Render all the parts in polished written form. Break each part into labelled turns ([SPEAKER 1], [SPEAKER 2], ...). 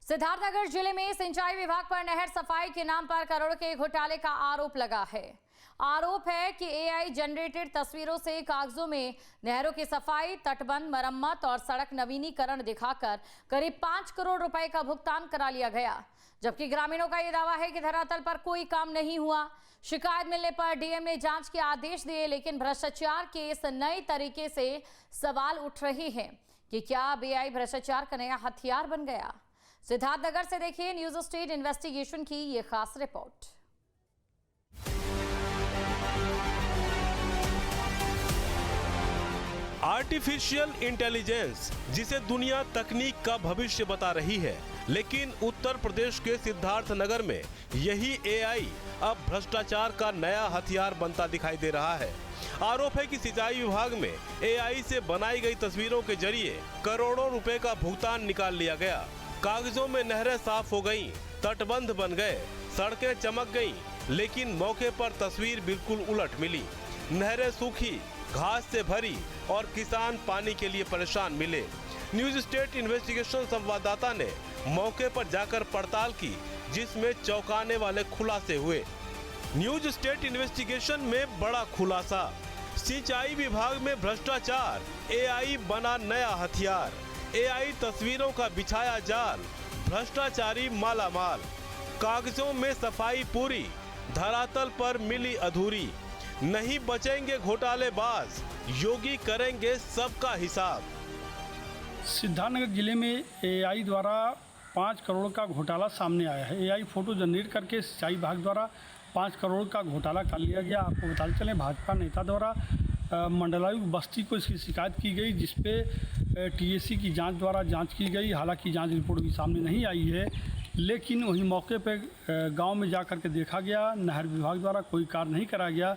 [SPEAKER 1] सिद्धार्थनगर जिले में सिंचाई विभाग पर नहर सफाई के नाम पर करोड़ के घोटाले का आरोप लगा है। आरोप है कि एआई जनरेटेड तस्वीरों से कागजों में नहरों की सफाई, तटबंध मरम्मत और सड़क नवीनीकरण दिखाकर करीब 5 करोड़ रुपए का भुगतान करा लिया गया, जबकि ग्रामीणों का यह दावा है कि धरातल पर कोई काम नहीं हुआ। शिकायत मिलने पर डीएम ने जांच के आदेश दिए, लेकिन भ्रष्टाचार के इस नए तरीके से सवाल उठ रहे हैं कि क्या अब एआई भ्रष्टाचार का नया हथियार बन गया। सिद्धार्थनगर से देखिए न्यूज स्टेट इन्वेस्टिगेशन की ये खास रिपोर्ट।
[SPEAKER 2] आर्टिफिशियल इंटेलिजेंस, जिसे दुनिया तकनीक का भविष्य बता रही है, लेकिन उत्तर प्रदेश के सिद्धार्थनगर में यही एआई अब भ्रष्टाचार का नया हथियार बनता दिखाई दे रहा है। आरोप है कि सिंचाई विभाग में एआई से बनाई गई तस्वीरों के जरिए करोड़ों रुपए का भुगतान निकाल लिया गया। कागजों में नहरें साफ हो गईं, तटबंध बन गए, सड़कें चमक गईं, लेकिन मौके पर तस्वीर बिल्कुल उलट मिली। नहरें सूखी, घास से भरी और किसान पानी के लिए परेशान मिले। न्यूज स्टेट इन्वेस्टिगेशन संवाददाता ने मौके पर जाकर पड़ताल की, जिसमें चौंकाने वाले खुलासे हुए। न्यूज स्टेट इन्वेस्टिगेशन में बड़ा खुलासा, सिंचाई विभाग में भ्रष्टाचार, एआई बना नया हथियार, एआई तस्वीरों का बिछाया जाल, भ्रष्टाचारी मालामाल, कागजों में सफाई पूरी, धरातल पर मिली अधूरी, नहीं बचेंगे घोटालेबाज, योगी करेंगे सबका हिसाब।
[SPEAKER 3] सिद्धार्थनगर जिले में एआई द्वारा 5 करोड़ का घोटाला सामने आया है। एआई फोटो जनरेट करके सिंचाई विभाग द्वारा 5 करोड़ का घोटाला कर लिया गया। आपको बताते चलें, भाजपा नेता द्वारा मंडलायुक्त बस्ती को इसकी शिकायत की गई, जिसपे टीएसी की जांच द्वारा जांच की गई। हालांकि जांच रिपोर्ट भी सामने नहीं आई है, लेकिन वहीं मौके पे गांव में जा कर के देखा गया, नहर विभाग द्वारा कोई कार्य नहीं करा गया।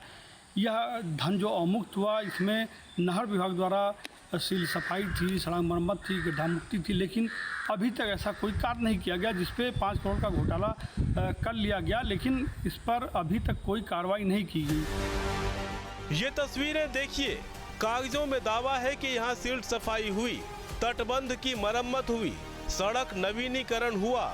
[SPEAKER 3] यह धन जो अवमुक्त हुआ, इसमें नहर विभाग द्वारा सील सफाई थी, सड़क मरम्मत थी, गड्ढा मुक्ति थी, लेकिन अभी तक ऐसा कोई कार्य नहीं किया गया जिसपे 5 करोड़ का घोटाला कर लिया गया, लेकिन इस पर अभी तक कोई कार्रवाई नहीं की गई।
[SPEAKER 2] ये तस्वीरें देखिए, कागजों में दावा है कि यहाँ सिल्ट सफाई हुई, तटबंध की मरम्मत हुई, सड़क नवीनीकरण हुआ,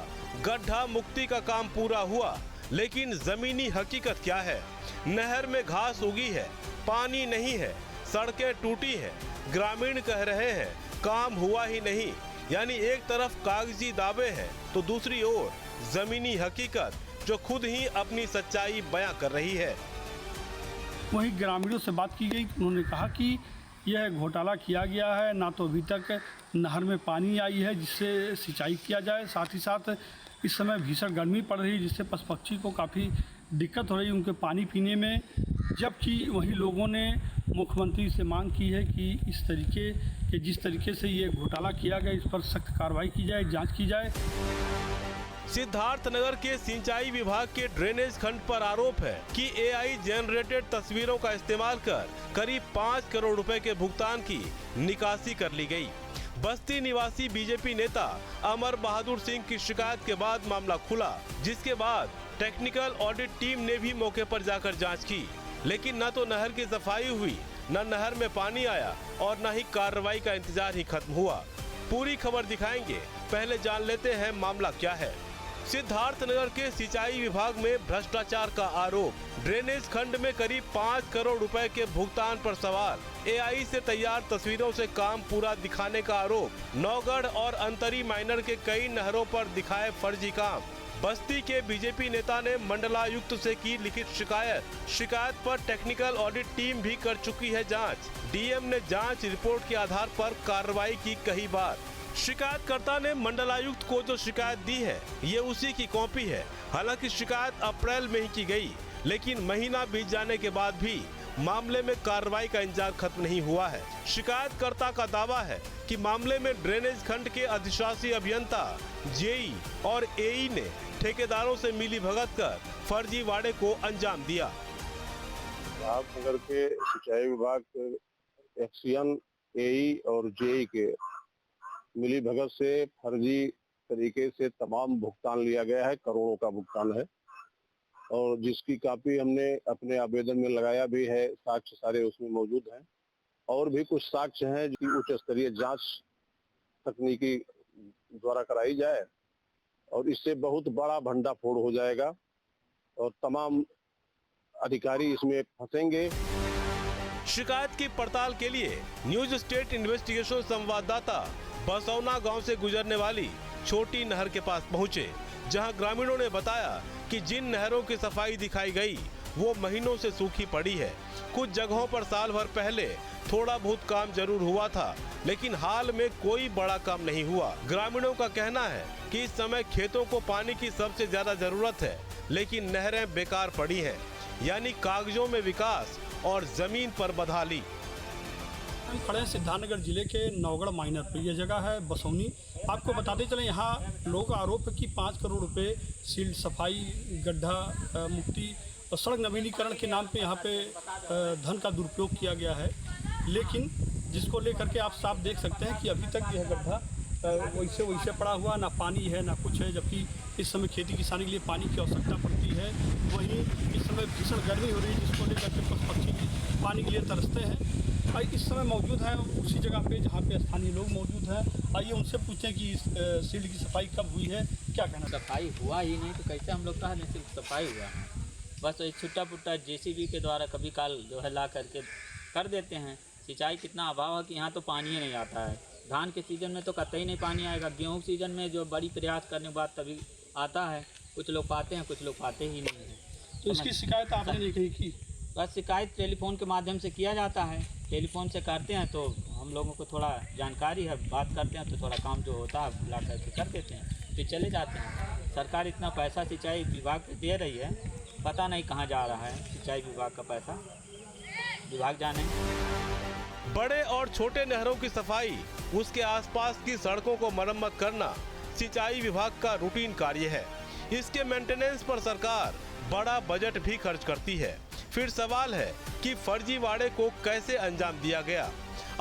[SPEAKER 2] गड्ढा मुक्ति का काम पूरा हुआ, लेकिन जमीनी हकीकत क्या है? नहर में घास उगी है, पानी नहीं है, सड़कें टूटी है, ग्रामीण कह रहे हैं काम हुआ ही नहीं। यानी एक तरफ कागजी दावे हैं तो दूसरी ओर जमीनी हकीकत जो खुद ही अपनी सच्चाई बयां कर रही है।
[SPEAKER 3] वहीं ग्रामीणों से बात की गई, उन्होंने कहा कि यह घोटाला किया गया है, ना तो अभी तक नहर में पानी आई है जिससे सिंचाई किया जाए, साथ ही साथ इस समय भीषण गर्मी पड़ रही है जिससे पशु पक्षी को काफ़ी दिक्कत हो रही है उनके पानी पीने में। जबकि वहीं लोगों ने मुख्यमंत्री से मांग की है कि इस तरीके के जिस तरीके से ये घोटाला किया गया, इस पर सख्त कार्रवाई की जाए, जांच की जाए।
[SPEAKER 2] सिद्धार्थनगर के सिंचाई विभाग के ड्रेनेज खंड पर आरोप है कि एआई जनरेटेड तस्वीरों का इस्तेमाल कर करीब 5 करोड़ रुपए के भुगतान की निकासी कर ली गई। बस्ती निवासी बीजेपी नेता अमर बहादुर सिंह की शिकायत के बाद मामला खुला, जिसके बाद टेक्निकल ऑडिट टीम ने भी मौके पर जाकर जांच की, लेकिन न तो नहर की सफाई हुई, न नहर में पानी आया और न ही कार्रवाई का इंतजार ही खत्म हुआ। पूरी खबर दिखाएंगे, पहले जान लेते हैं मामला क्या है। सिद्धार्थनगर के सिंचाई विभाग में भ्रष्टाचार का आरोप, ड्रेनेज खंड में करीब 5 करोड़ रुपए के भुगतान पर सवाल, एआई से तैयार तस्वीरों से काम पूरा दिखाने का आरोप, नौगढ़ और अंतरी माइनर के कई नहरों पर दिखाए फर्जी काम। बस्ती के बीजेपी नेता ने मंडलायुक्त से की लिखित शिकायत पर टेक्निकल ऑडिट टीम भी कर चुकी है जांच। डीएम ने जांच रिपोर्ट के आधार पर कार्रवाई की कई बार। शिकायतकर्ता ने मंडलायुक्त को जो शिकायत दी है, ये उसी की कॉपी है। हालांकि शिकायत अप्रैल में ही की गई, लेकिन महीना बीत जाने के बाद भी मामले में कार्रवाई का इंतजार खत्म नहीं हुआ है। शिकायतकर्ता का दावा है कि मामले में ड्रेनेज खंड के अधिशासी अभियंता, जेई और एई ने ठेकेदारों से मिली भगत कर फर्जी वाड़े को अंजाम दिया।
[SPEAKER 4] सिद्धार्थनगर के सिंचाई विभाग के एक्सियन, एई और जेई के मिली भगत से फर्जी तरीके से तमाम भुगतान लिया गया है, करोड़ों का भुगतान है, और जिसकी कॉपी हमने अपने आवेदन में लगाया भी है। साक्ष्य सारे उसमें मौजूद हैं और भी कुछ साक्ष्य हैं जो उच्च स्तरीय जांच तकनीकी द्वारा कराई जाए और इससे बहुत बड़ा भंडाफोड़ हो जाएगा और तमाम अधिकारी इसमें फंसेंगे।
[SPEAKER 2] शिकायत की पड़ताल के लिए न्यूज स्टेट इन्वेस्टिगेशन संवाददाता बसौना गांव से गुजरने वाली छोटी नहर के पास पहुंचे, जहां ग्रामीणों ने बताया कि जिन नहरों की सफाई दिखाई गई वो महीनों से सूखी पड़ी है। कुछ जगहों पर साल भर पहले थोड़ा बहुत काम जरूर हुआ था, लेकिन हाल में कोई बड़ा काम नहीं हुआ। ग्रामीणों का कहना है कि इस समय खेतों को पानी की सबसे ज्यादा जरूरत है, लेकिन नहरें बेकार पड़ी हैं, यानी कागजों में विकास और जमीन पर बदहाली।
[SPEAKER 3] हम खड़े हैं सिद्धार्थनगर जिले के नौगढ़ माइनर पर। यह जगह है बसौनी। आपको बताते चलें, यहाँ लोगों का आरोप है कि 5 करोड़ रुपए सील्ड सफाई, गड्ढा मुक्ति और सड़क नवीनीकरण के नाम पे यहाँ पे धन का दुरुपयोग किया गया है। लेकिन जिसको लेकर के आप साफ देख सकते हैं कि अभी तक यह गड्ढा वैसे पड़ा हुआ, ना पानी है ना कुछ है, जबकि इस समय खेती किसानी के लिए पानी की आवश्यकता पड़ती है। वहीं इस समय भीषण गर्मी हो रही है, जिसको लेकर के पशु पक्षी पानी के लिए तरसते हैं। इस समय मौजूद हैं उसी जगह पे जहाँ पे स्थानीय लोग मौजूद हैं। आइए उनसे पूछें कि इस सील्ड की सफाई कब हुई है, क्या कहना।
[SPEAKER 5] सफाई हुआ ही नहीं तो कैसे हम लोग कहा नहीं सिर्फ सफाई हुआ है, बस छुट्टा पुट्टा JCB के द्वारा कभी काल जो है ला करके कर देते हैं। सिंचाई कितना अभाव है कि यहाँ तो पानी ही नहीं आता है। धान के सीज़न में तो कतई नहीं पानी आएगा, गेहूँ के सीज़न में जो बड़ी प्रयास करने के बाद तभी आता है। कुछ लोग पाते हैं, कुछ लोग पाते ही नहीं हैं।
[SPEAKER 3] तो इसकी शिकायत आपने नहीं कही की?
[SPEAKER 5] बस शिकायत टेलीफोन के माध्यम से किया जाता है। टेलीफोन से करते हैं तो हम लोगों को थोड़ा जानकारी है, बात करते हैं तो थोड़ा काम जो होता है ला करके कर देते हैं, फिर चले जाते हैं। सरकार इतना पैसा सिंचाई विभाग को दे रही है, पता नहीं कहाँ जा रहा है सिंचाई विभाग का पैसा, विभाग जाने।
[SPEAKER 2] बड़े और छोटे नहरों की सफाई, उसके आसपास की सड़कों को मरम्मत करना सिंचाई विभाग का रूटीन कार्य है। इसके मेंटेनेंस पर सरकार बड़ा बजट भी खर्च करती है। फिर सवाल है कि फर्जीवाड़े को कैसे अंजाम दिया गया।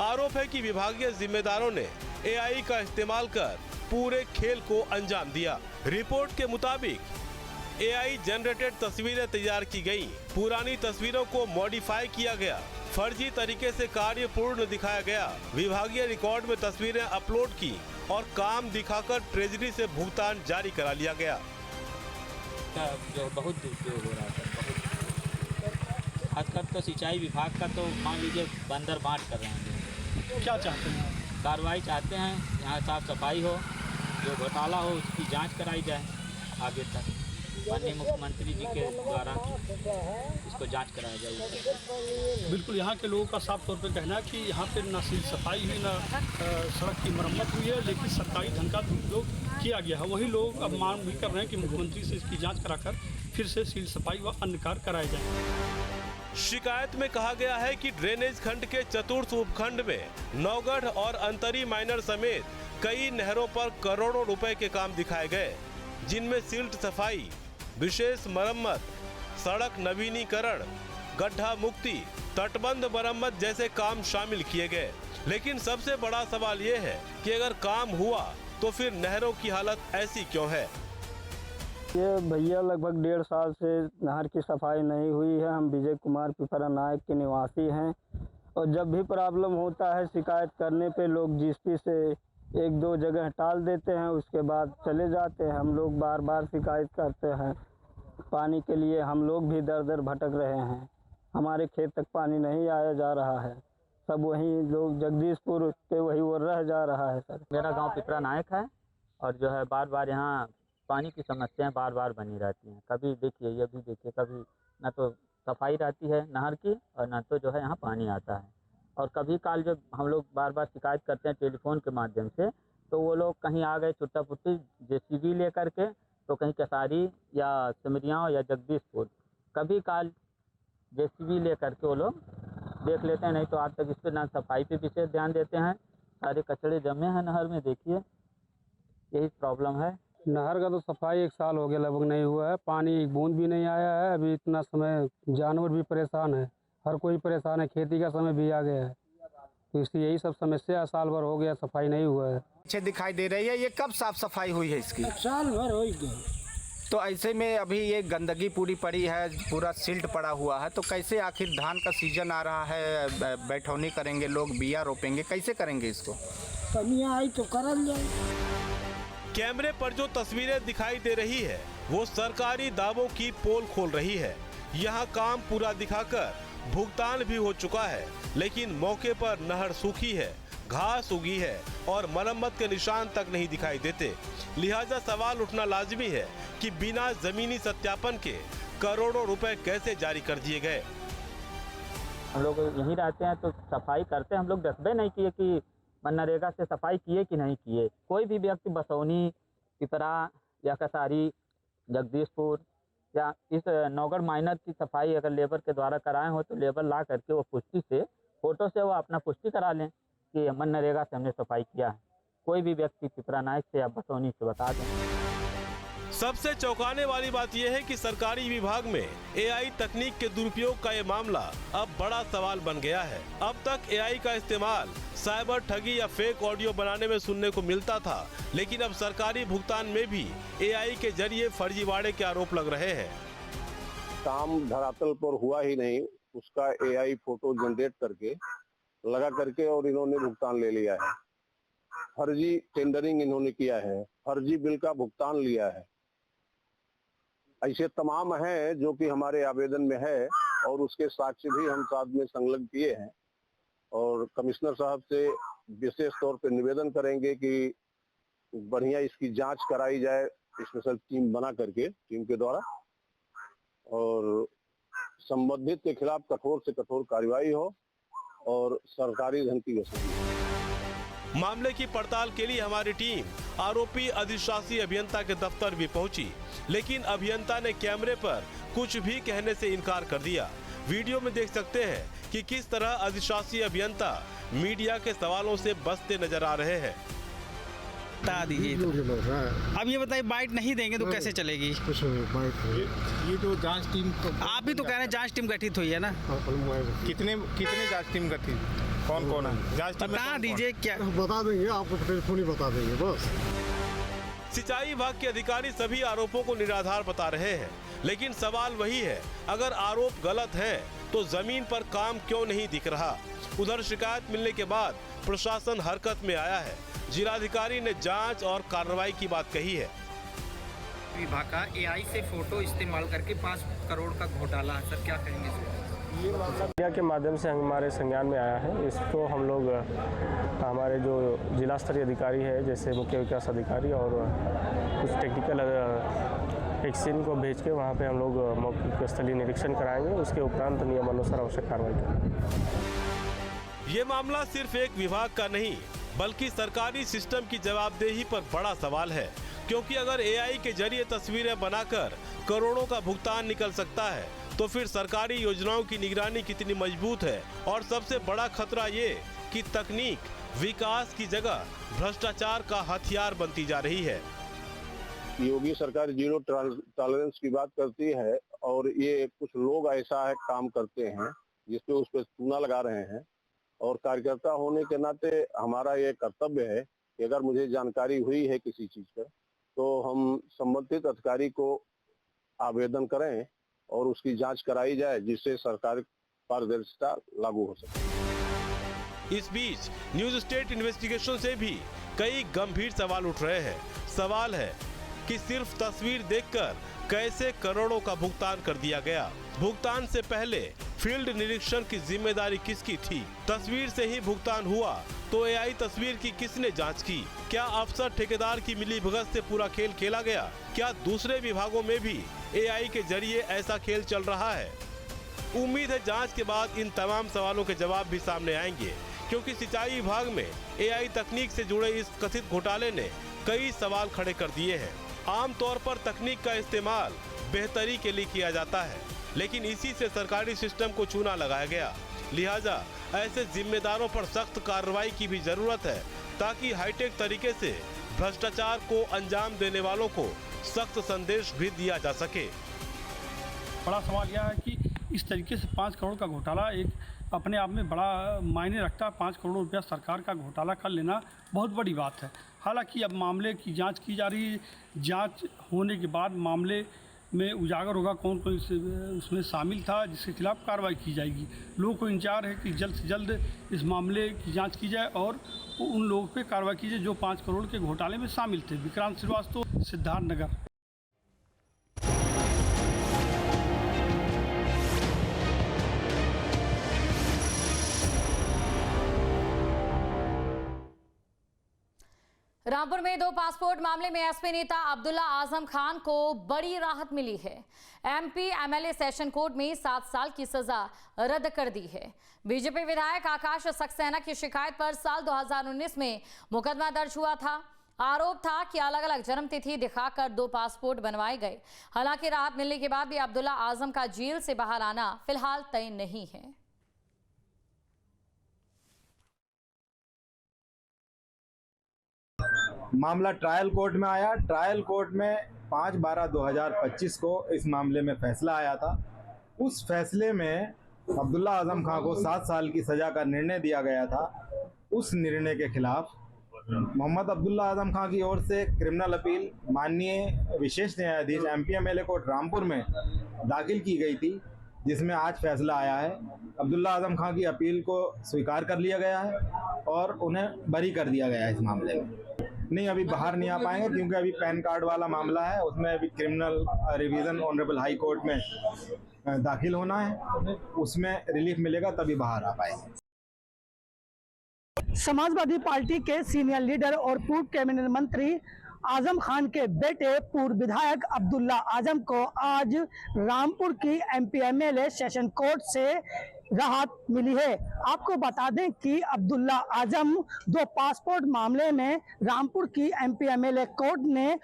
[SPEAKER 2] आरोप है कि विभागीय जिम्मेदारों ने AI का इस्तेमाल कर पूरे खेल को अंजाम दिया। रिपोर्ट के मुताबिक AI जनरेटेड तस्वीरें तैयार की गई, पुरानी तस्वीरों को मॉडिफाई किया गया, फर्जी तरीके से कार्य पूर्ण दिखाया गया, विभागीय रिकॉर्ड में तस्वीरें अपलोड की और काम दिखाकर ट्रेजरी से भुगतान जारी करा लिया गया।
[SPEAKER 5] जो बहुत दुरुपयोग हो रहा था, खासकर तो सिंचाई विभाग का तो मान लीजिए बंदर बांट कर रहे हैं।
[SPEAKER 3] क्या चाहते हैं?
[SPEAKER 5] कार्रवाई चाहते हैं, यहाँ साफ सफाई हो, जो घोटाला हो उसकी जांच कराई जाए आगे तक। माननीय मुख्यमंत्री जी के द्वारा इसको जांच कराया जाए।
[SPEAKER 3] बिल्कुल, यहाँ के लोगों का साफ तौर पर कहना है कि यहाँ पे ना सील सफाई हुई, ना सड़क की मरम्मत हुई है, लेकिन सरकारी धन का दुरुपयोग किया गया है। वही लोग अब मांग भी कर रहे हैं कि मुख्यमंत्री से इसकी जांच कराकर फिर से सील सफाई व अन्य कार्य कराए जाएं।
[SPEAKER 2] शिकायत में कहा गया है कि ड्रेनेज खंड के चतुर्थ उपखंड में नौगढ़ और अंतरी माइनर समेत कई नहरों पर करोड़ों रुपए के काम दिखाए गए, जिनमें सिल्ट सफाई, विशेष मरम्मत, सड़क नवीनीकरण, गड्ढा मुक्ति, तटबंध मरम्मत जैसे काम शामिल किए गए। लेकिन सबसे बड़ा सवाल ये है कि अगर काम हुआ तो फिर नहरों की हालत ऐसी क्यों है।
[SPEAKER 6] ये भैया लगभग 1.5 साल से नहर की सफाई नहीं हुई है। हम विजय कुमार पिपरा नायक के निवासी हैं और जब भी प्रॉब्लम होता है शिकायत करने पे लोग GSP से 1-2 जगह टाल देते हैं, उसके बाद चले जाते हैं। हम लोग बार बार शिकायत करते हैं। पानी के लिए हम लोग भी दर दर भटक रहे हैं। हमारे खेत तक पानी नहीं आया जा रहा है। सब वहीं लोग जगदीशपुर के वही वो रह जा रहा है। सर,
[SPEAKER 5] मेरा गांव पिपरा नायक है और जो है बार बार यहाँ पानी की समस्याएं बार बार बनी रहती हैं। कभी देखिए, ये भी देखिए, कभी न तो सफाई रहती है नहर की और न तो जो है यहाँ पानी आता है। और कभी काल जब हम लोग बार बार शिकायत करते हैं टेलीफोन के माध्यम से, तो वो लोग कहीं आ गए छुट्टा पुट्टी JCB ले करके, तो कहीं केसारी या सिमरिया या जगदीशपुर, कभी काल JCB ले करके वो लोग देख लेते हैं। नहीं तो आज तक इस पर ना सफाई पे विशेष ध्यान देते हैं। सारे कचड़े जमे हैं नहर में, देखिए, यही प्रॉब्लम है।
[SPEAKER 6] नहर का तो सफाई 1 साल हो गया लगभग नहीं हुआ है। पानी एक बूंद भी नहीं आया है। अभी इतना समय जानवर भी परेशान है, हर कोई परेशान है। खेती का समय भी आ गया है, तो इसलिए यही सब समस्या साल भर हो गया, सफाई नहीं हुआ है।
[SPEAKER 7] अच्छे दिखाई दे रही है। ये कब साफ सफाई हुई है इसकी?
[SPEAKER 6] साल भर हो गया।
[SPEAKER 7] तो ऐसे में अभी ये गंदगी पूरी पड़ी है, पूरा सिल्ट पड़ा हुआ है, तो कैसे आखिर धान का सीजन आ रहा है, बैठौनी करेंगे लोग, बिया रोपेंगे, कैसे करेंगे इसको?
[SPEAKER 6] कमियां आई तो करल जाए।
[SPEAKER 2] कैमरे पर जो तस्वीरें दिखाई दे रही है वो सरकारी दावों की पोल खोल रही है। यहाँ काम पूरा दिखाकर भुगतान भी हो चुका है, लेकिन मौके पर नहर सूखी है, घास उगी है और मरम्मत के निशान तक नहीं दिखाई देते। लिहाजा सवाल उठना लाजमी है कि बिना जमीनी सत्यापन के करोड़ों रुपए कैसे जारी कर दिए गए।
[SPEAKER 5] हम लोग यहीं रहते हैं तो सफाई करते हैं, हम लोग डस्टबिन नहीं किए कि मनरेगा से सफाई किए कि नहीं किए। कोई भी व्यक्ति बसौनी, पिपरा या कसारी, जगदीशपुर या इस नौगढ़ माइनर की सफाई अगर लेबर के द्वारा कराए हो तो लेबर ला करके वो पुष्टि से, फोटो से वो अपना पुष्टि करा लें कि मनरेगा से हमने सफाई किया है। कोई भी व्यक्ति पिपरा नायक से या बसौनी से बता दें।
[SPEAKER 2] सबसे चौंकाने वाली बात यह है कि सरकारी विभाग में एआई तकनीक के दुरुपयोग का ये मामला अब बड़ा सवाल बन गया है। अब तक एआई का इस्तेमाल साइबर ठगी या फेक ऑडियो बनाने में सुनने को मिलता था, लेकिन अब सरकारी भुगतान में भी एआई के जरिए फर्जीवाड़े के आरोप लग रहे हैं।
[SPEAKER 4] काम धरातल पर हुआ ही नहीं, उसका एआई फोटो जनरेट करके लगा करके और इन्होंने भुगतान ले लिया है। फर्जी टेंडरिंग इन्होंने किया है, फर्जी बिल का भुगतान लिया है। ऐसे तमाम हैं जो कि हमारे आवेदन में है और उसके साक्ष्य भी हम साथ में संलग्न किए हैं और कमिश्नर साहब से विशेष तौर पे निवेदन करेंगे कि बढ़िया इसकी जांच कराई जाए, स्पेशल टीम बना करके, टीम के द्वारा, और संबंधित के खिलाफ कठोर से कठोर कार्रवाई हो और सरकारी धन की वसूली।
[SPEAKER 2] मामले की पड़ताल के लिए हमारी टीम आरोपी अधिशासी अभियंता के दफ्तर भी पहुंची, लेकिन अभियंता ने कैमरे पर कुछ भी कहने से इनकार कर दिया। वीडियो में देख सकते हैं कि किस तरह अधिशासी अभियंता मीडिया के सवालों से बचते नजर आ रहे हैं।
[SPEAKER 8] बता दीजिए तो। अब ये बताइए, बाइट नहीं देंगे तो कैसे चलेगी?
[SPEAKER 9] ये जो जांच टीम
[SPEAKER 8] आप भी तो कह रहे हैं जांच टीम गठित हुई है ना?
[SPEAKER 9] कितने जांच टीम गठित, कौन कौन है जांच टीम?
[SPEAKER 8] बता दीजिए। क्या
[SPEAKER 9] बता देंगे आपको, टेलीफोन ही बता देंगे बस।
[SPEAKER 2] सिंचाई विभाग के अधिकारी सभी आरोपों को निराधार बता रहे हैं, लेकिन सवाल वही है, अगर आरोप गलत है तो जमीन पर काम क्यों नहीं दिख रहा? उधर शिकायत मिलने के बाद प्रशासन हरकत में आया है। जिलाधिकारी ने जांच और कार्रवाई की बात कही है।
[SPEAKER 10] विभाग का एआई से फोटो इस्तेमाल करके 5 करोड़ का घोटाला है, सर क्या कहेंगे सर?
[SPEAKER 6] मीडिया के माध्यम से हमारे संज्ञान में आया है। इसको हम लोग हमारे जो जिला स्तरीय अधिकारी है, जैसे मुख्य विकास अधिकारी और कुछ टेक्निकल एक्शन को भेज के वहाँ पे हम लोग मौखिक स्थलीय निरीक्षण कराएंगे। उसके उपरांत नियमानुसार आवश्यक कार्रवाई करेंगे।
[SPEAKER 2] ये मामला सिर्फ एक विभाग का नहीं, बल्कि सरकारी सिस्टम की जवाबदेही पर बड़ा सवाल है, क्योंकि अगर एआई के जरिए तस्वीरें बनाकर करोड़ों का भुगतान निकल सकता है तो फिर सरकारी योजनाओं की निगरानी कितनी मजबूत है। और सबसे बड़ा खतरा ये कि तकनीक विकास की जगह भ्रष्टाचार का हथियार बनती जा रही है।
[SPEAKER 4] योगी सरकार जीरो टॉलरेंस की बात करती है और ये कुछ लोग ऐसा है काम करते हैं जिसपे उस पर चूना लगा रहे हैं, और कार्यकर्ता होने के नाते हमारा ये कर्तव्य है कि अगर मुझे जानकारी हुई है किसी चीज पर तो हम संबंधित अधिकारी को आवेदन करें और उसकी जांच कराई जाए, जिससे सरकार पारदर्शिता लागू हो सके।
[SPEAKER 2] इस बीच न्यूज स्टेट इन्वेस्टिगेशन से भी कई गंभीर सवाल उठ रहे हैं। सवाल है कि सिर्फ तस्वीर देखकर कैसे करोड़ों का भुगतान कर दिया गया? भुगतान से पहले फील्ड निरीक्षण की जिम्मेदारी किसकी थी? तस्वीर से ही भुगतान हुआ तो एआई तस्वीर की किसने जांच की? क्या अफसर ठेकेदार की मिलीभगत से पूरा खेल खेला गया? क्या दूसरे विभागों में भी एआई के जरिए ऐसा खेल चल रहा है? उम्मीद है जांच के बाद इन तमाम सवालों के जवाब भी सामने आएंगे, क्योंकि सिंचाई विभाग में एआई तकनीक से जुड़े इस कथित घोटाले ने कई सवाल खड़े कर दिए हैं। आमतौर पर तकनीक का इस्तेमाल बेहतरी के लिए किया जाता है, लेकिन इसी से सरकारी सिस्टम को चूना लगाया गया। लिहाजा ऐसे जिम्मेदारों पर सख्त कार्रवाई की भी जरूरत है, ताकि हाईटेक तरीके से भ्रष्टाचार को अंजाम देने वालों को सख्त संदेश भी दिया जा सके।
[SPEAKER 3] बड़ा सवाल यह है कि इस तरीके से 5 करोड़ का घोटाला एक अपने आप में बड़ा मायने रखता है। 5 करोड़ रुपया सरकार का घोटाला कर लेना बहुत बड़ी बात है। हालांकि अब मामले की जांच की जा रही है। जांच होने के बाद मामले में उजागर होगा कौन कौन उसमें शामिल था, जिसके खिलाफ कार्रवाई की जाएगी। लोगों को इंतजार है कि जल्द से जल्द इस मामले की जांच की जाए और उन लोगों पे कार्रवाई की जाए जो 5 करोड़ के घोटाले में शामिल थे। विक्रांत श्रीवास्तव, सिद्धार्थनगर।
[SPEAKER 1] रामपुर में 2 पासपोर्ट मामले में एसपी नेता अब्दुल्ला आजम खान को बड़ी राहत मिली है। एमपी एमएलए सेशन कोर्ट में 7 साल की सजा रद्द कर दी है। बीजेपी विधायक आकाश सक्सेना की शिकायत पर साल 2019 में मुकदमा दर्ज हुआ था। आरोप था कि अलग अलग जन्मतिथि दिखाकर 2 पासपोर्ट बनवाए गए। हालांकि राहत मिलने के बाद भी अब्दुल्ला आजम का जेल से बाहर आना फिलहाल तय नहीं है।
[SPEAKER 9] मामला ट्रायल कोर्ट में आया। ट्रायल कोर्ट में 5/12/2025 को इस मामले में फैसला आया था। उस फैसले में अब्दुल्ला आजम खान को 7 साल की सज़ा का निर्णय दिया गया था। उस निर्णय के खिलाफ मोहम्मद अब्दुल्ला आजम खान की ओर से क्रिमिनल अपील माननीय विशेष न्यायाधीश एमपी एमएलए कोर्ट रामपुर में दाखिल की गई थी, जिसमें आज फैसला आया है। अब्दुल्ला आजम खान की अपील को स्वीकार कर लिया गया है और उन्हें बरी कर दिया गया है। इस मामले में नहीं, अभी बाहर नहीं आ पाएंगे क्योंकि अभी पैन कार्ड वाला मामला है, उसमें अभी criminal revision honourable high court में दाखिल होना है, उसमें रिलीफ मिलेगा तभी बाहर आ पाएंगे।
[SPEAKER 11] समाजवादी पार्टी के सीनियर लीडर और पूर्व कैबिनेट मंत्री आजम खान के बेटे पूर्व विधायक अब्दुल्ला आजम को आज रामपुर की एमपी एमएलए सेशन कोर्ट से राहत मिली है। आपको बता दें कि अब्दुल्ला आजम 2 पासपोर्ट मामले में रामपुर की एमपी एमएलए कोर्ट ने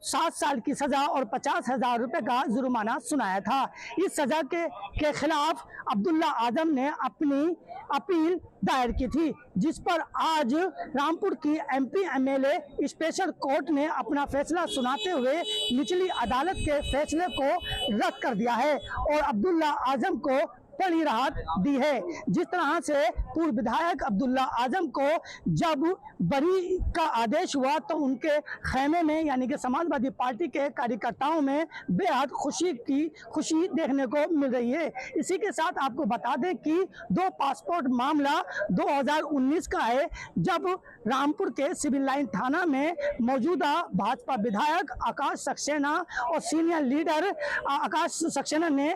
[SPEAKER 11] 7 साल की सजा और 50,000 रुपए का जुर्माना सुनाया था। इस सजा के खिलाफ अब्दुल्ला आजम ने अपनी अपील दायर की थी, जिस पर आज रामपुर की एमपी एमएलए स्पेशल कोर्ट ने अपना फैसला सुनाते हुए निचली अदालत के फैसले को रद्द कर दिया है और अब्दुल्ला आजम को बड़ी राहत दी है। जिस तरह से पूर्व विधायक अब्दुल्ला आजम को जब बरी का आदेश हुआ तो उनके खेमे में यानी कि समाजवादी पार्टी के कार्यकर्ताओं में बेहद खुशी देखने को मिल रही है। इसी के साथ आपको बता दें कि 2 पासपोर्ट मामला 2019 का है, जब रामपुर के सिविल लाइन थाना में मौजूदा भाजपा विधायक आकाश सक्सेना और सीनियर लीडर आकाश सक्सेना ने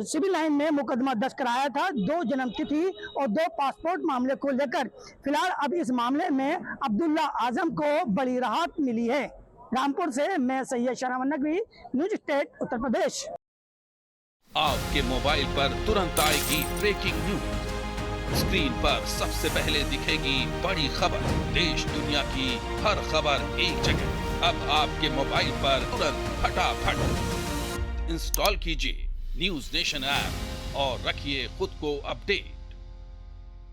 [SPEAKER 11] सिविल लाइन में मुकदमा दर्ज कराया था 2 जन्मतिथि और 2 पासपोर्ट मामले को लेकर। फिलहाल अब इस मामले में अब्दुल्ला आजम को बड़ी राहत मिली है। रामपुर से मैं सैयद शरावन नकवी, न्यूज स्टेट उत्तर प्रदेश।
[SPEAKER 12] आपके मोबाइल पर तुरंत आएगी ब्रेकिंग न्यूज। स्क्रीन पर सबसे पहले दिखेगी बड़ी खबर। देश दुनिया की हर खबर एक जगह। अब आपके मोबाइल पर तुरंत फटाफट इंस्टॉल कीजिए न्यूज नेशन ऐप और रखिए खुद को अपडेट।